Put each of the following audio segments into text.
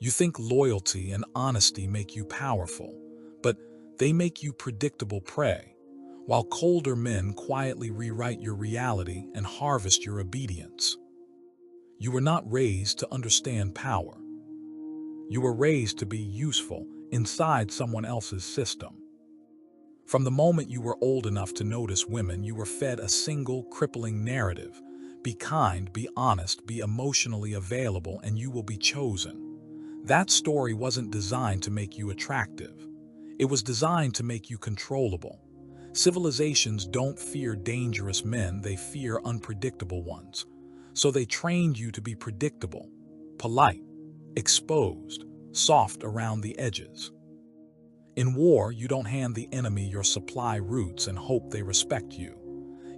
You think loyalty and honesty make you powerful, but they make you predictable prey, while colder men quietly rewrite your reality and harvest your obedience. You were not raised to understand power. You were raised to be useful inside someone else's system. From the moment you were old enough to notice women, you were fed a single crippling narrative. Be kind, be honest, be emotionally available, and you will be chosen. That story wasn't designed to make you attractive. It was designed to make you controllable. Civilizations don't fear dangerous men, they fear unpredictable ones. So they trained you to be predictable, polite, exposed, soft around the edges. In war, you don't hand the enemy your supply routes and hope they respect you.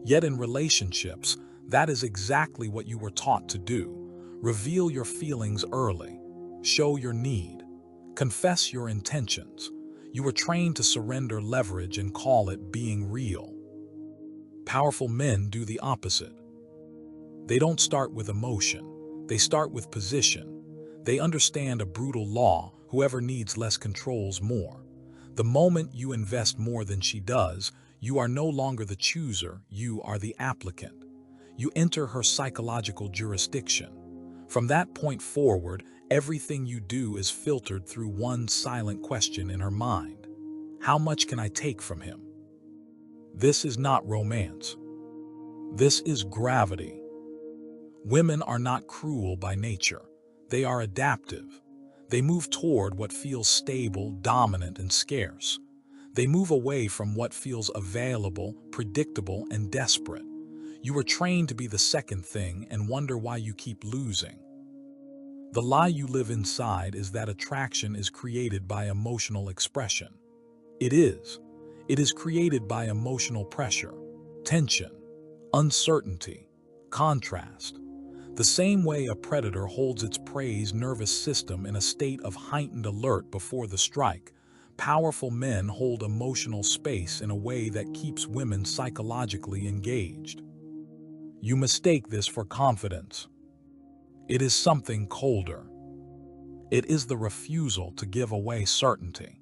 Yet in relationships, that is exactly what you were taught to do. Reveal your feelings early. Show your need. Confess your intentions. You were trained to surrender leverage and call it being real. Powerful men do the opposite. They don't start with emotion. They start with position. They understand a brutal law: whoever needs less controls more. The moment you invest more than she does, you are no longer the chooser, you are the applicant. You enter her psychological jurisdiction. From that point forward, everything you do is filtered through one silent question in her mind. How much can I take from him? This is not romance. This is gravity. Women are not cruel by nature. They are adaptive. They move toward what feels stable, dominant, and scarce. They move away from what feels available, predictable, and desperate. You were trained to be the second thing and wonder why you keep losing. The lie you live inside is that attraction is created by emotional expression. It is. It is created by emotional pressure, tension, uncertainty, contrast. The same way a predator holds its prey's nervous system in a state of heightened alert before the strike, powerful men hold emotional space in a way that keeps women psychologically engaged. You mistake this for confidence. It is something colder. It is the refusal to give away certainty.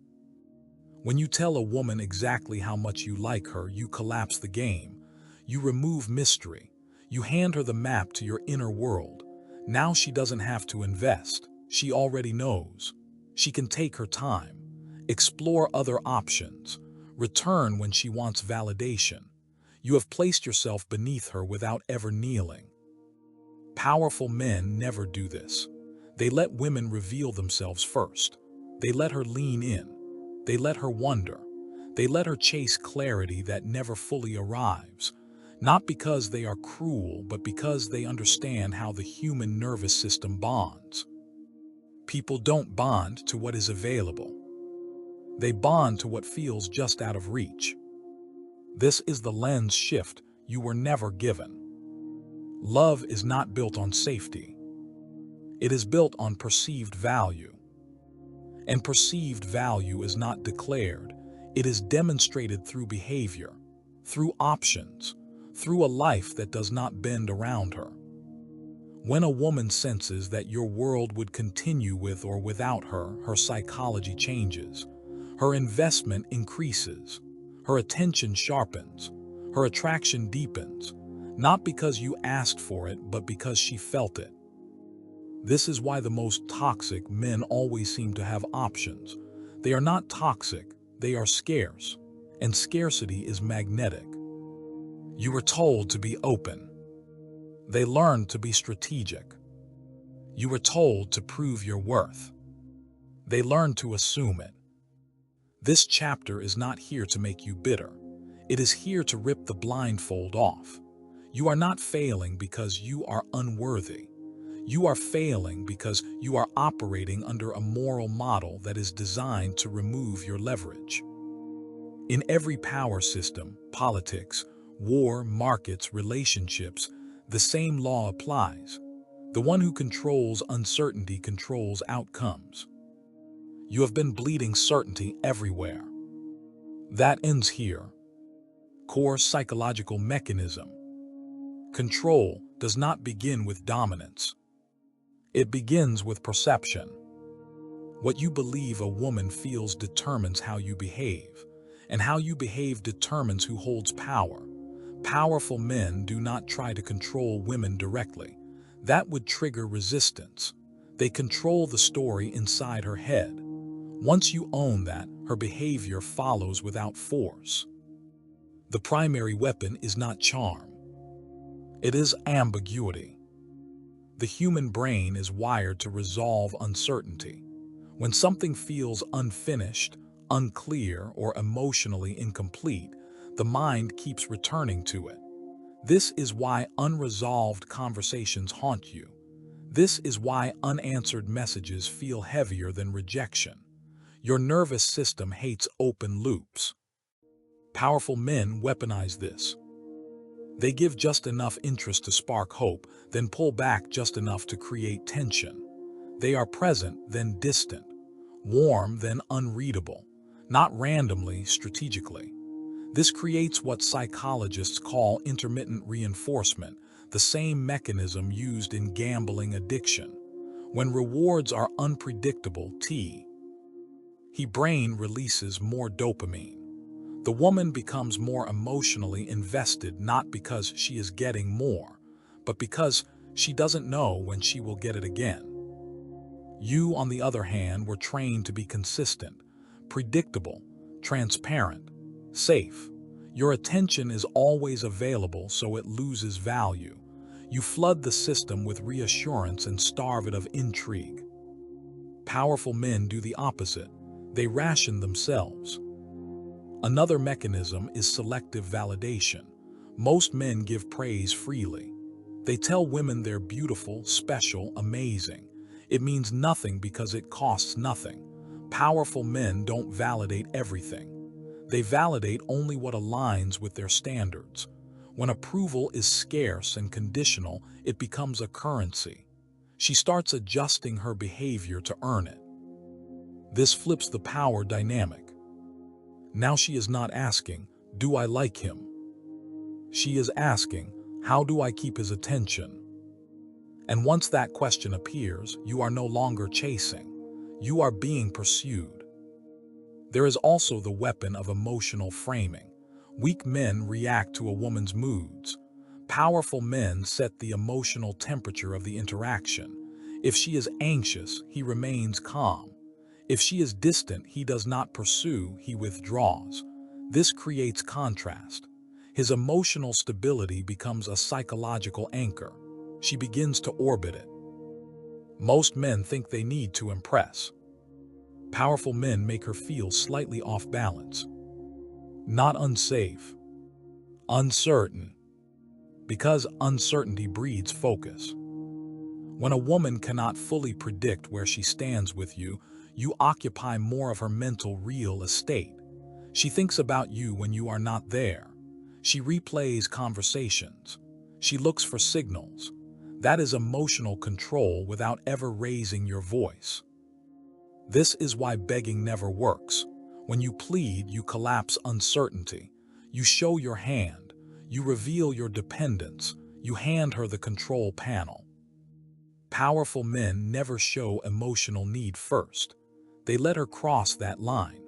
When you tell a woman exactly how much you like her, you collapse the game. You remove mystery. You hand her the map to your inner world. Now she doesn't have to invest. She already knows. She can take her time, explore other options, return when she wants validation. You have placed yourself beneath her without ever kneeling. Powerful men never do this. They let women reveal themselves first. They let her lean in. They let her wonder. They let her chase clarity that never fully arrives. Not because they are cruel, but because they understand how the human nervous system bonds. People don't bond to what is available. They bond to what feels just out of reach. This is the lens shift you were never given. Love is not built on safety. It is built on perceived value. And perceived value is not declared. It is demonstrated through behavior, through options, through a life that does not bend around her. When a woman senses that your world would continue with or without her, her psychology changes. Her investment increases. Her attention sharpens. Her attraction deepens. Not because you asked for it, but because she felt it. This is why the most toxic men always seem to have options. They are not toxic, they are scarce. And scarcity is magnetic. You were told to be open. They learned to be strategic. You were told to prove your worth. They learned to assume it. This chapter is not here to make you bitter. It is here to rip the blindfold off. You are not failing because you are unworthy. You are failing because you are operating under a moral model that is designed to remove your leverage. In every power system, politics, war, markets, relationships, the same law applies. The one who controls uncertainty controls outcomes. You have been bleeding certainty everywhere. That ends here. Core psychological mechanism. Control does not begin with dominance. It begins with perception. What you believe a woman feels determines how you behave, and how you behave determines who holds power. Powerful men do not try to control women directly. That would trigger resistance. They control the story inside her head. Once you own that, her behavior follows without force. The primary weapon is not charm. It is ambiguity. The human brain is wired to resolve uncertainty. When something feels unfinished, unclear, or emotionally incomplete, the mind keeps returning to it. This is why unresolved conversations haunt you. This is why unanswered messages feel heavier than rejection. Your nervous system hates open loops. Powerful men weaponize this. They give just enough interest to spark hope, then pull back just enough to create tension. They are present, then distant, warm, then unreadable, not randomly, strategically. This creates what psychologists call intermittent reinforcement, the same mechanism used in gambling addiction. When rewards are unpredictable, the brain releases more dopamine. The woman becomes more emotionally invested not because she is getting more, but because she doesn't know when she will get it again. You, on the other hand, were trained to be consistent, predictable, transparent, safe. Your attention is always available, so it loses value. You flood the system with reassurance and starve it of intrigue. Powerful men do the opposite. They ration themselves. Another mechanism is selective validation. Most men give praise freely. They tell women they're beautiful, special, amazing. It means nothing because it costs nothing. Powerful men don't validate everything. They validate only what aligns with their standards. When approval is scarce and conditional, it becomes a currency. She starts adjusting her behavior to earn it. This flips the power dynamic. Now she is not asking, "Do I like him?" She is asking, "How do I keep his attention?" And once that question appears, you are no longer chasing. You are being pursued. There is also the weapon of emotional framing. Weak men react to a woman's moods. Powerful men set the emotional temperature of the interaction. If she is anxious, he remains calm. If she is distant, he does not pursue, he withdraws. This creates contrast. His emotional stability becomes a psychological anchor. She begins to orbit it. Most men think they need to impress. Powerful men make her feel slightly off balance. Not unsafe. Uncertain. Because uncertainty breeds focus. When a woman cannot fully predict where she stands with you, you occupy more of her mental real estate. She thinks about you when you are not there. She replays conversations. She looks for signals. That is emotional control without ever raising your voice. This is why begging never works. When you plead, you collapse uncertainty. You show your hand. You reveal your dependence. You hand her the control panel. Powerful men never show emotional need first. They let her cross that line.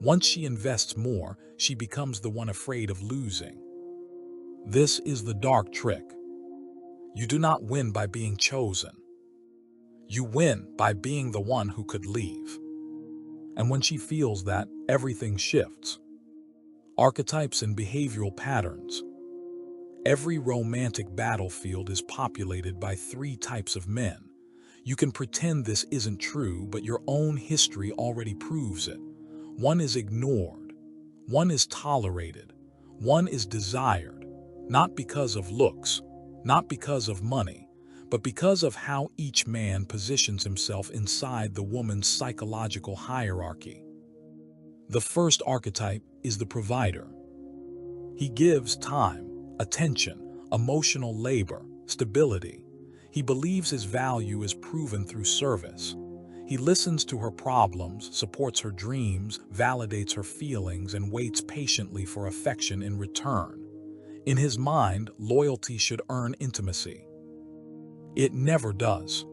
Once she invests more, she becomes the one afraid of losing. This is the dark trick. You do not win by being chosen. You win by being the one who could leave. And when she feels that, everything shifts. Archetypes and behavioral patterns. Every romantic battlefield is populated by 3 types of men. You can pretend this isn't true, but your own history already proves it. One is ignored. One is tolerated. One is desired, not because of looks, not because of money, but because of how each man positions himself inside the woman's psychological hierarchy. The first archetype is the provider. He gives time, attention, emotional labor, stability. He believes his value is proven through service. He listens to her problems, supports her dreams, validates her feelings, and waits patiently for affection in return. In his mind, loyalty should earn intimacy. It never does.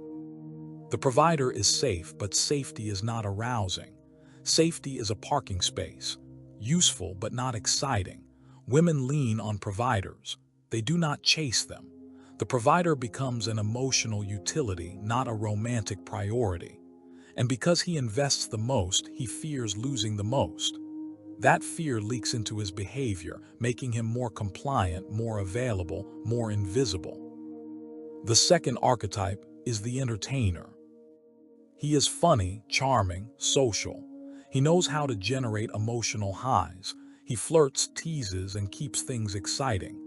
The provider is safe, but safety is not arousing. Safety is a parking space, useful but not exciting. Women lean on providers. They do not chase them. The provider becomes an emotional utility, not a romantic priority. And because he invests the most, he fears losing the most. That fear leaks into his behavior, making him more compliant, more available, more invisible. The second archetype is the entertainer. He is funny, charming, social. He knows how to generate emotional highs. He flirts, teases, and keeps things exciting.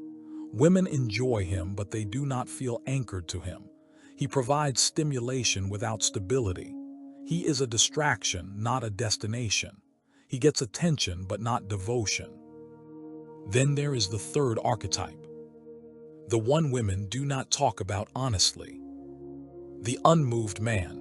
Women enjoy him, but they do not feel anchored to him. He provides stimulation without stability. He is a distraction, not a destination. He gets attention, but not devotion. Then there is the third archetype, the one women do not talk about honestly. The unmoved man.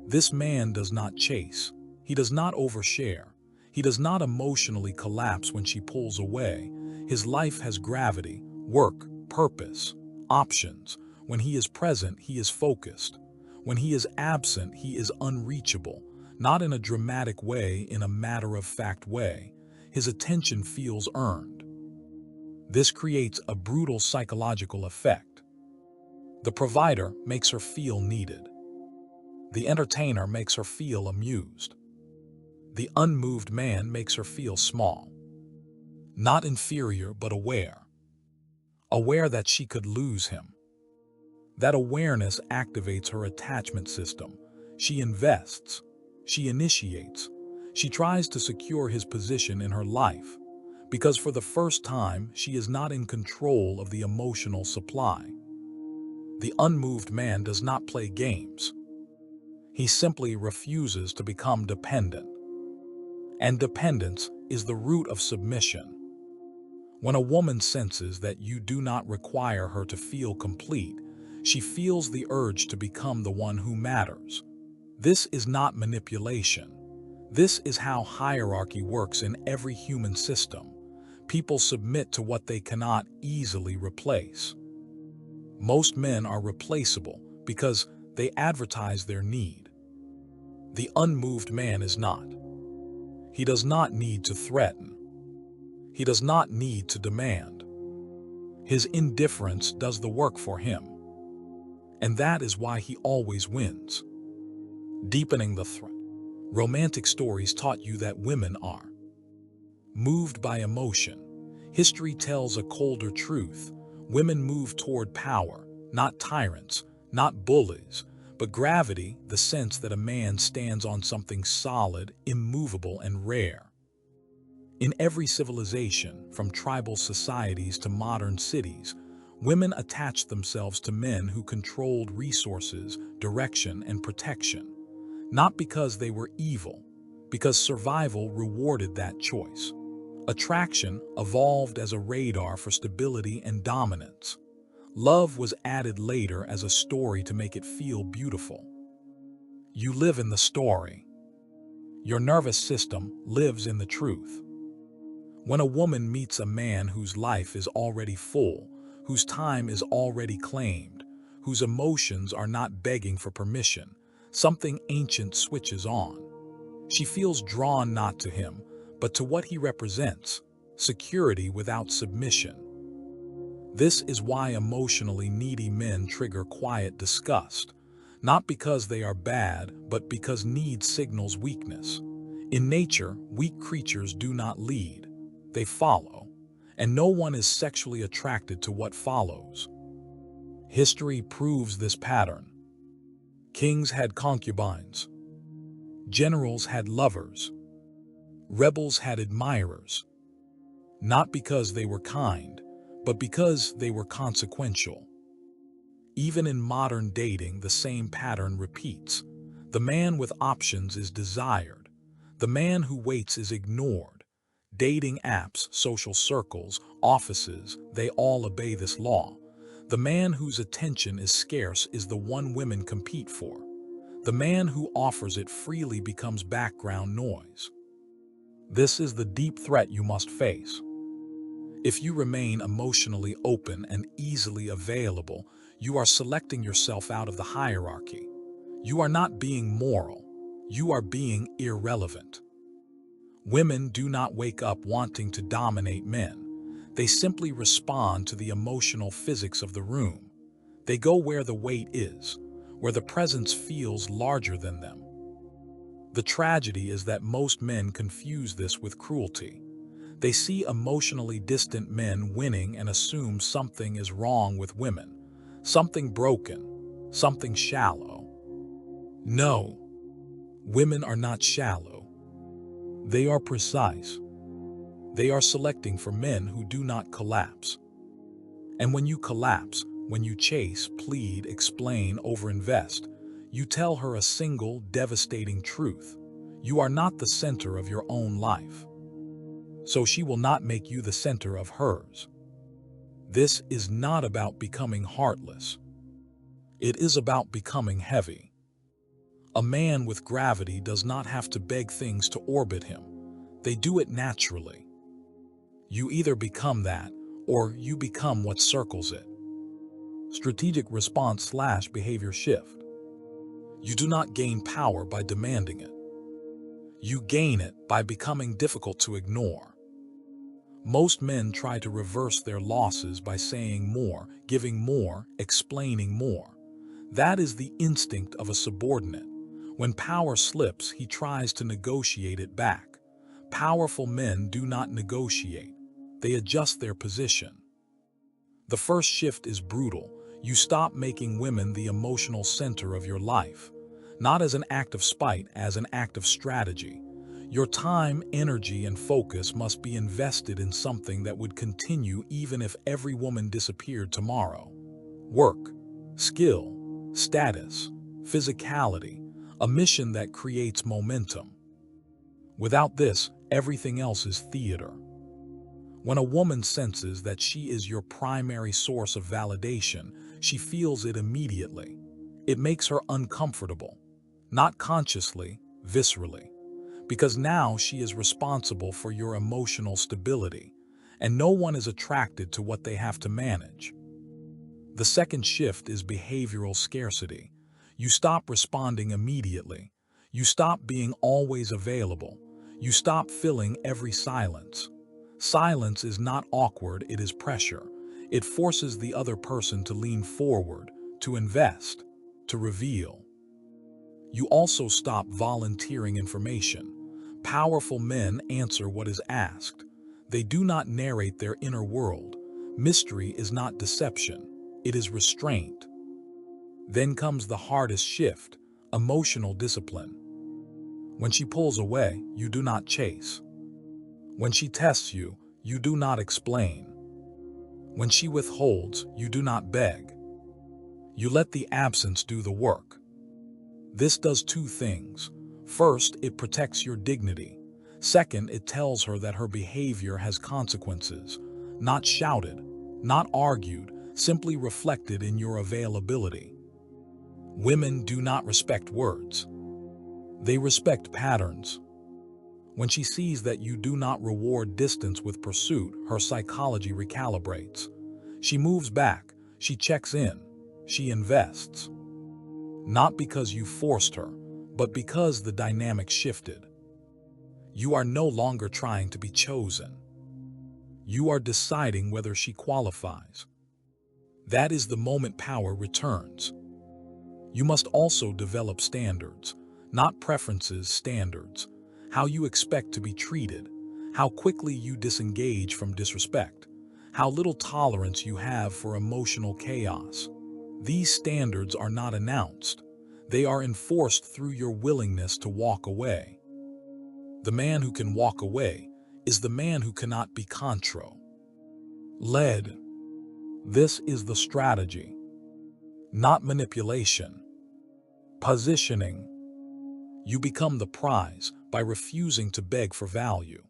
This man does not chase. He does not overshare. He does not emotionally collapse when she pulls away. His life has gravity, work, purpose, options. When he is present, he is focused. When he is absent, he is unreachable, not in a dramatic way, in a matter-of-fact way. His attention feels earned. This creates a brutal psychological effect. The provider makes her feel needed. The entertainer makes her feel amused. The unmoved man makes her feel small. Not inferior, but aware. Aware that she could lose him. That awareness activates her attachment system. She invests. She initiates. She tries to secure his position in her life, because for the first time, she is not in control of the emotional supply. The unmoved man does not play games. He simply refuses to become dependent. And dependence is the root of submission. When a woman senses that you do not require her to feel complete, she feels the urge to become the one who matters. This is not manipulation. This is how hierarchy works in every human system. People submit to what they cannot easily replace. Most men are replaceable because they advertise their need. The unmoved man is not. He does not need to threaten. He does not need to demand. His indifference does the work for him. And that is why he always wins. Deepening the threat. Romantic stories taught you that women are moved by emotion. History tells a colder truth. Women move toward power, not tyrants, not bullies, but gravity, the sense that a man stands on something solid, immovable, and rare. In every civilization, from tribal societies to modern cities, women attached themselves to men who controlled resources, direction, and protection. Not because they were evil, because survival rewarded that choice. Attraction evolved as a radar for stability and dominance. Love was added later as a story to make it feel beautiful. You live in the story. Your nervous system lives in the truth. When a woman meets a man whose life is already full, whose time is already claimed, whose emotions are not begging for permission, something ancient switches on. She feels drawn not to him, but to what he represents, security without submission. This is why emotionally needy men trigger quiet disgust, not because they are bad, but because need signals weakness. In nature, weak creatures do not lead, they follow, and no one is sexually attracted to what follows. History proves this pattern. Kings had concubines. Generals had lovers. Rebels had admirers. Not because they were kind, but because they were consequential. Even in modern dating, the same pattern repeats. The man with options is desired. The man who waits is ignored. Dating apps, social circles, offices, they all obey this law. The man whose attention is scarce is the one women compete for. The man who offers it freely becomes background noise. This is the deep threat you must face. If you remain emotionally open and easily available, you are selecting yourself out of the hierarchy. You are not being moral. You are being irrelevant. Women do not wake up wanting to dominate men. They simply respond to the emotional physics of the room. They go where the weight is, where the presence feels larger than them. The tragedy is that most men confuse this with cruelty. They see emotionally distant men winning and assume something is wrong with women, something broken, something shallow. No, women are not shallow. They are precise. They are selecting for men who do not collapse. And when you collapse, when you chase, plead, explain, overinvest, you tell her a single, devastating truth. You are not the center of your own life. So she will not make you the center of hers. This is not about becoming heartless. It is about becoming heavy. A man with gravity does not have to beg things to orbit him. They do it naturally. You either become that, or you become what circles it. Strategic response/behavior shift. You do not gain power by demanding it. You gain it by becoming difficult to ignore. Most men try to reverse their losses by saying more, giving more, explaining more. That is the instinct of a subordinate. When power slips, he tries to negotiate it back. Powerful men do not negotiate. They adjust their position. The first shift is brutal. You stop making women the emotional center of your life, not as an act of spite, as an act of strategy. Your time, energy, and focus must be invested in something that would continue even if every woman disappeared tomorrow. Work, skill, status, physicality, a mission that creates momentum. Without this, everything else is theater. When a woman senses that she is your primary source of validation, she feels it immediately. It makes her uncomfortable, not consciously, viscerally, because now she is responsible for your emotional stability, and no one is attracted to what they have to manage. The second shift is behavioral scarcity. You stop responding immediately. You stop being always available. You stop filling every silence. Silence is not awkward, it is pressure. It forces the other person to lean forward, to invest, to reveal. You also stop volunteering information. Powerful men answer what is asked. They do not narrate their inner world. Mystery is not deception, it is restraint. Then comes the hardest shift, emotional discipline. When she pulls away, you do not chase. When she tests you, you do not explain. When she withholds, you do not beg. You let the absence do the work. This does two things. First, it protects your dignity. Second, it tells her that her behavior has consequences, not shouted, not argued, simply reflected in your availability. Women do not respect words. They respect patterns. When she sees that you do not reward distance with pursuit, her psychology recalibrates. She moves back, she checks in, she invests. Not because you forced her, but because the dynamic shifted. You are no longer trying to be chosen. You are deciding whether she qualifies. That is the moment power returns. You must also develop standards, not preferences, standards. How you expect to be treated, how quickly you disengage from disrespect, how little tolerance you have for emotional chaos. These standards are not announced. They are enforced through your willingness to walk away. The man who can walk away is the man who cannot be led. This is the strategy, not manipulation. Positioning. You become the prize by refusing to beg for value.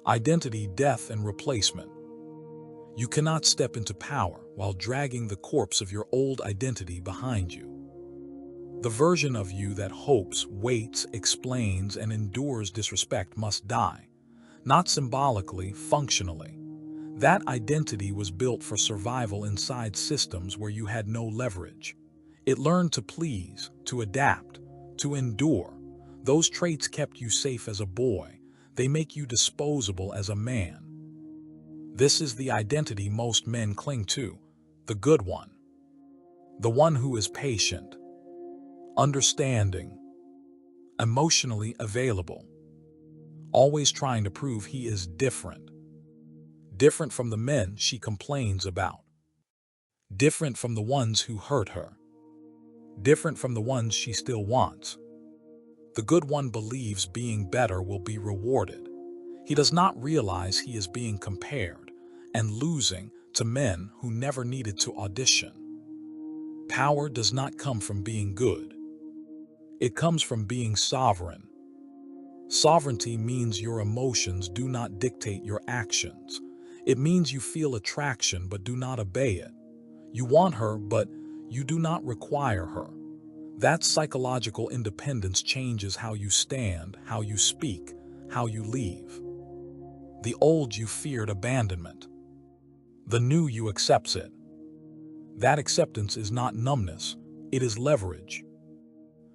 Identity, death, and replacement. You cannot step into power while dragging the corpse of your old identity behind you. The version of you that hopes, waits, explains, and endures disrespect must die, not symbolically, functionally. That identity was built for survival inside systems where you had no leverage. It learned to please, to adapt, to endure. Those traits kept you safe as a boy. They make you disposable as a man. This is the identity most men cling to, the good one. The one who is patient, understanding, emotionally available, always trying to prove he is different. Different from the men she complains about. Different from the ones who hurt her. Different from the ones she still wants. The good one believes being better will be rewarded. He does not realize he is being compared and losing to men who never needed to audition. Power does not come from being good. It comes from being sovereign. Sovereignty means your emotions do not dictate your actions. It means you feel attraction but do not obey it. You want her, but you do not require her. That psychological independence changes how you stand, how you speak, how you leave. The old you feared abandonment. The new you accepts it. That acceptance is not numbness, it is leverage.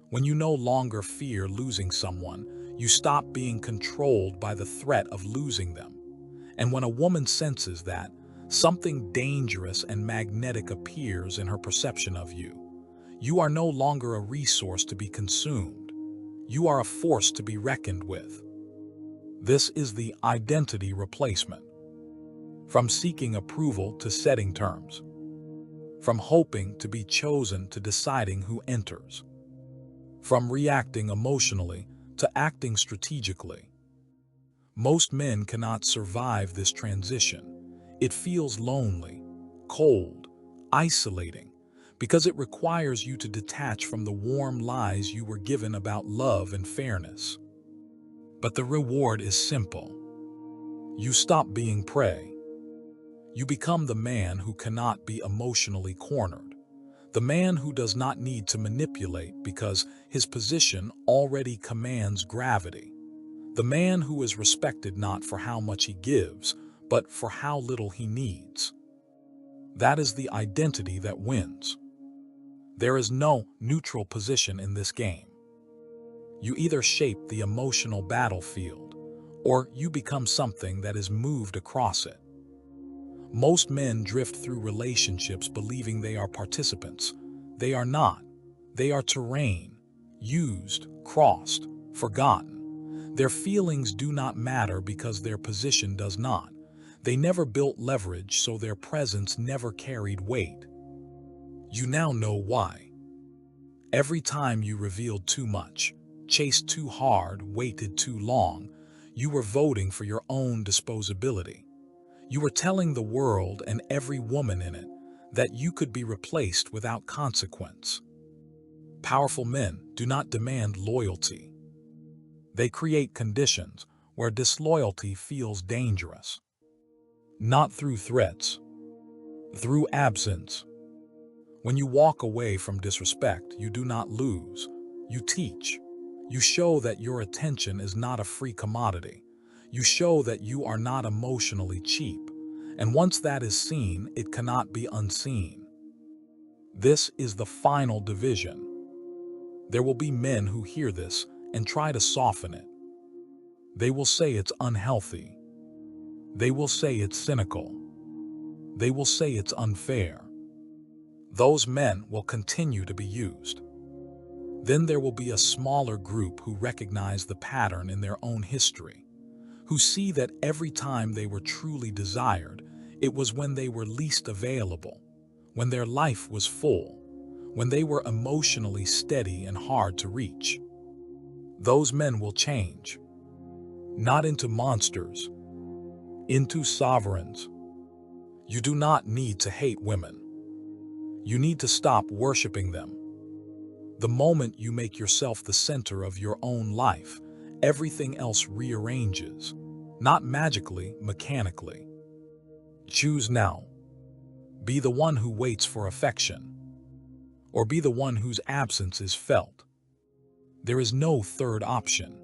When you no longer fear losing someone, you stop being controlled by the threat of losing them. And when a woman senses that, something dangerous and magnetic appears in her perception of you. You are no longer a resource to be consumed. You are a force to be reckoned with. This is the identity replacement. From seeking approval to setting terms. From hoping to be chosen to deciding who enters. From reacting emotionally to acting strategically. Most men cannot survive this transition. It feels lonely, cold, isolating, because it requires you to detach from the warm lies you were given about love and fairness. But the reward is simple. You stop being prey. You become the man who cannot be emotionally cornered. The man who does not need to manipulate because his position already commands gravity. The man who is respected not for how much he gives, but for how little he needs. That is the identity that wins. There is no neutral position in this game. You either shape the emotional battlefield, or you become something that is moved across it. Most men drift through relationships believing they are participants. They are not. They are terrain, used, crossed, forgotten. Their feelings do not matter because their position does not. They never built leverage, so their presence never carried weight. You now know why. Every time you revealed too much, chased too hard, waited too long, you were voting for your own disposability. You were telling the world and every woman in it that you could be replaced without consequence. Powerful men do not demand loyalty. They create conditions where disloyalty feels dangerous. Not through threats, through absence. When you walk away from disrespect, you do not lose. You teach. You show that your attention is not a free commodity. You show that you are not emotionally cheap. And once that is seen, it cannot be unseen. This is the final division. There will be men who hear this and try to soften it. They will say it's unhealthy. They will say it's cynical. They will say it's unfair. Those men will continue to be used. Then there will be a smaller group who recognize the pattern in their own history, who see that every time they were truly desired, it was when they were least available, when their life was full, when they were emotionally steady and hard to reach. Those men will change, not into monsters, into sovereigns. You do not need to hate women. You need to stop worshiping them. The moment you make yourself the center of your own life, everything else rearranges, not magically, mechanically. Choose now. Be the one who waits for affection, or be the one whose absence is felt. There is no third option.